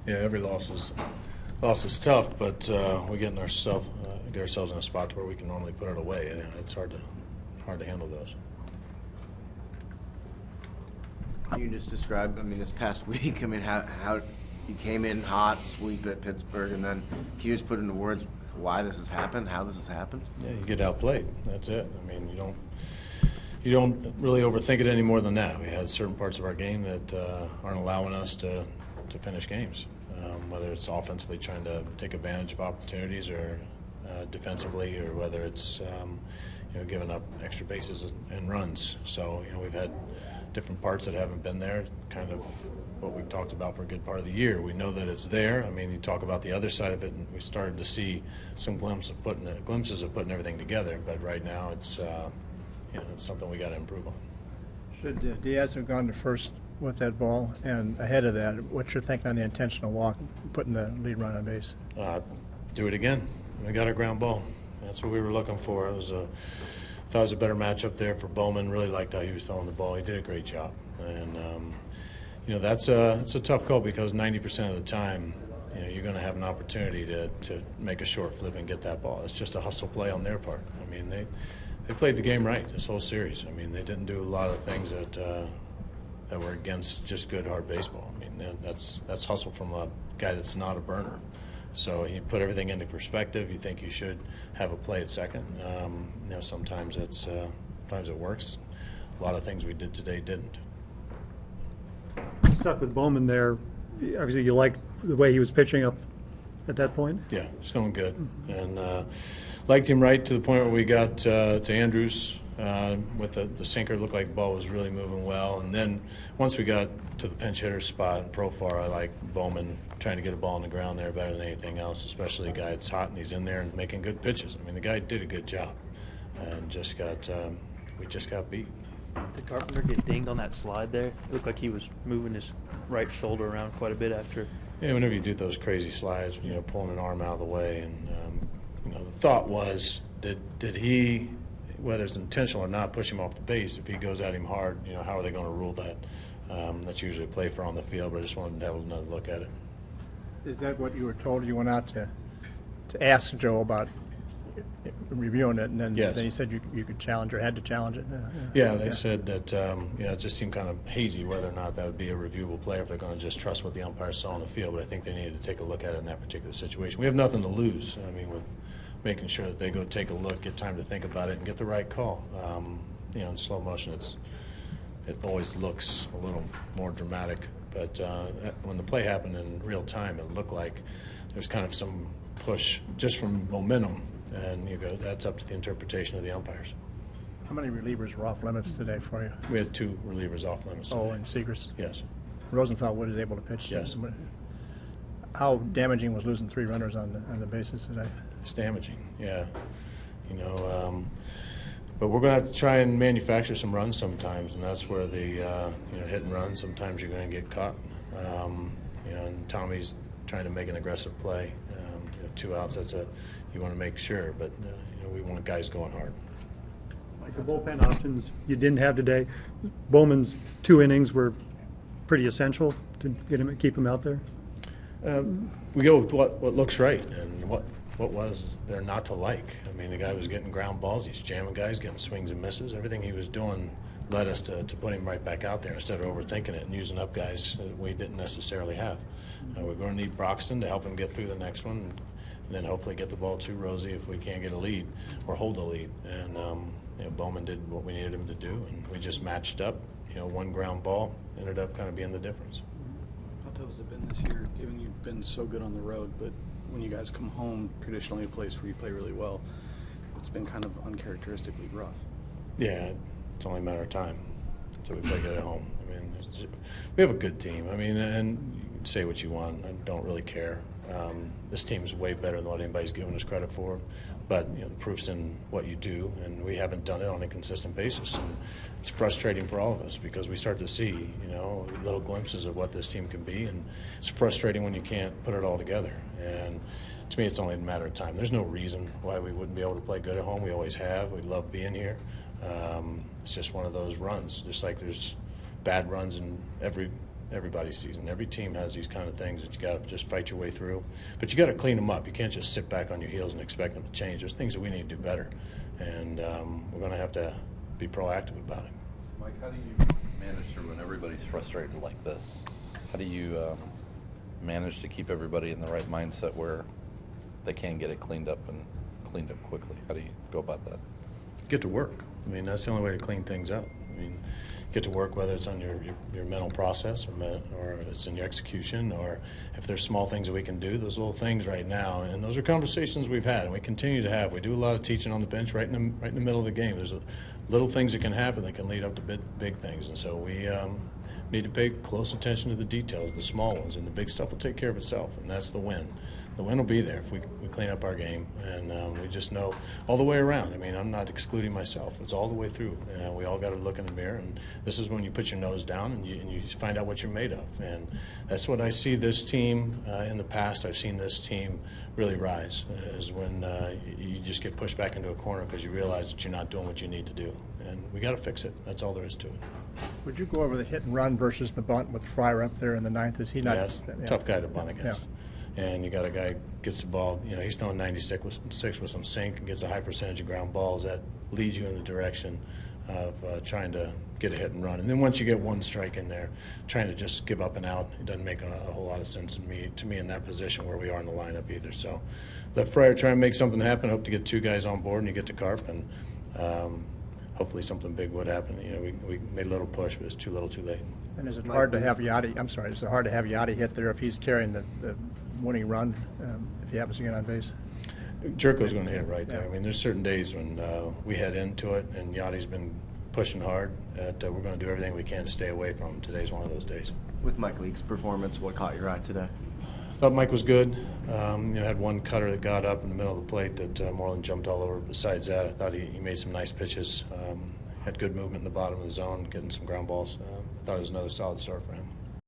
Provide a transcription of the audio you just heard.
Yeah, every loss is tough, but we get ourselves in a spot where we can normally put it away. And it's hard to handle those. Can you just describe, this past week, how you came in hot, sweep at Pittsburgh, and then can you just put into words why this has happened, how this has happened? Yeah, you get outplayed. That's it. You don't really overthink it any more than that. We had certain parts of our game that aren't allowing us to finish games, whether it's offensively trying to take advantage of opportunities or defensively, or whether it's giving up extra bases and runs. So we've had different parts that haven't been there, kind of what we've talked about for a good part of the year. We know that it's there. You talk about the other side of it, and we started to see some glimpses of putting everything together. But right now, it's something we got to improve on. Should Diaz have gone to first with that ball? And ahead of that, what's your thinking on the intentional walk, putting the lead run on base? Do it again. We got our ground ball. That's what we were looking for. Thought it was a better matchup there for Bowman. Really liked how he was throwing the ball. He did a great job. And it's a tough call because 90% of the time, you're going to have an opportunity to make a short flip and get that ball. It's just a hustle play on their part. They played the game right this whole series. They didn't do a lot of things that were against just good hard baseball. That's hustle from a guy that's not a burner. So you put everything into perspective. You think you should have a play at second. Sometimes it works. A lot of things we did today didn't. Stuck with Bowman there. Obviously, you liked the way he was pitching up at that point. Yeah, he's doing good, and liked him right to the point where we got to Andrews with the sinker. Looked like the ball was really moving well, and then once we got to the pinch hitter spot in Profar, I like Bowman trying to get a ball on the ground there better than anything else, especially a guy that's hot and he's in there and making good pitches. The guy did a good job, and we just got beat. Did Carpenter get dinged on that slide there? It looked like he was moving his right shoulder around quite a bit after. Yeah, whenever you do those crazy slides, pulling an arm out of the way, and the thought was, did he, whether it's intentional or not, push him off the base? If he goes at him hard, how are they going to rule that? That's usually a play for on the field, but I just wanted to have another look at it. Is that what you were told? You went out to ask Joe about reviewing it, and then, yes. Then you said you could challenge or had to challenge it? Yeah, they said that it just seemed kind of hazy whether or not that would be a reviewable play, if they're going to just trust what the umpire saw on the field. But I think they needed to take a look at it in that particular situation. We have nothing to lose, with making sure that they go take a look, get time to think about it, and get the right call. In slow motion, it always looks a little more dramatic. But when the play happened in real time, it looked like there was kind of some push just from momentum. And that's up to the interpretation of the umpires. How many relievers were off limits today for you? We had 2 relievers off limits today. Oh, and Segrist? Yes. Rosenthal was able to pitch? Yes. How damaging was losing 3 runners on the bases today? It's damaging, yeah. But we're going to have to try and manufacture some runs sometimes, and that's where the hit and run, sometimes you're going to get caught. And Tommy's trying to make an aggressive play. 2 outs, you want to make sure, but we want guys going hard. The bullpen options you didn't have today. Bowman's 2 innings were pretty essential to keep him out there. We go with what looks right, and what was there not to like. The guy was getting ground balls, he's jamming guys, getting swings and misses. Everything he was doing led us to put him right back out there instead of overthinking it and using up guys that we didn't necessarily have. We're going to need Broxton to help him get through the next one, and then hopefully get the ball to Rosie if we can't get a lead or hold a lead. And Bowman did what we needed him to do, and we just matched up. 1 ground ball ended up kind of being the difference. How tough has it been this year, given you've been so good on the road, but when you guys come home, traditionally a place where you play really well, it's been kind of uncharacteristically rough? Yeah, it's only a matter of time until we play good at home. We have a good team. And you can say what you want. I don't really care. This team is way better than what anybody's given us credit for. But the proof's in what you do, and we haven't done it on a consistent basis. And it's frustrating for all of us because we start to see, little glimpses of what this team can be, and it's frustrating when you can't put it all together. And to me, it's only a matter of time. There's no reason why we wouldn't be able to play good at home. We always have. We love being here. It's just one of those runs, just like there's bad runs in every everybody's season. Every team has these kind of things that you got to just fight your way through. But you got to clean them up. You can't just sit back on your heels and expect them to change. There's things that we need to do better, and we're going to have to be proactive about it. Mike, how do you manage to, when everybody's frustrated like this, how do you manage to keep everybody in the right mindset where they can get it cleaned up and cleaned up quickly? How do you go about that? Get to work. I mean, that's the only way to clean things up. I mean, get to work, whether it's on your mental process or it's in your execution, or if there's small things that we can do, those little things right now. And those are conversations we've had and we continue to have. We do a lot of teaching on the bench right in the middle of the game. There's little things that can happen that can lead up to big things. And so we need to pay close attention to the details, the small ones, and the big stuff will take care of itself, and that's the win. The win will be there if we clean up our game, and we just know all the way around. I mean, I'm not excluding myself. It's all the way through. We all got to look in the mirror, and this is when you put your nose down and you find out what you're made of. And that's what I see this team in the past. I've seen this team really rise, is when you just get pushed back into a corner because you realize that you're not doing what you need to do. And we got to fix it. That's all there is to it. Would you go over the hit and run versus the bunt with Fryer up there in the ninth? Is he not? Yes, tough guy to bunt against. And you got a guy gets the ball, he's throwing 96 with some sink and gets a high percentage of ground balls that leads you in the direction of trying to get a hit and run. And then once you get one strike in there, trying to just give up and out, it doesn't make a whole lot of sense to me in that position where we are in the lineup either. So let Fryer try and make something happen. Hope to get two guys on board and you get to Carp, and hopefully something big would happen. We made a little push, but it's too little too late. And is it hard to have Yachty? I'm sorry. Is it hard to have Yachty hit there if he's carrying the winning run if he happens to get on base? Jerko's going to hit right there. I mean, there's certain days when we head into it, and Yachty's been pushing hard. We're going to do everything we can to stay away from him. Today's one of those days. With Mike Leake's performance, what caught your eye today? I thought Mike was good. Had one cutter that got up in the middle of the plate that Moreland jumped all over. Besides that, I thought he made some nice pitches. Had good movement in the bottom of the zone, getting some ground balls. I thought it was another solid start for him.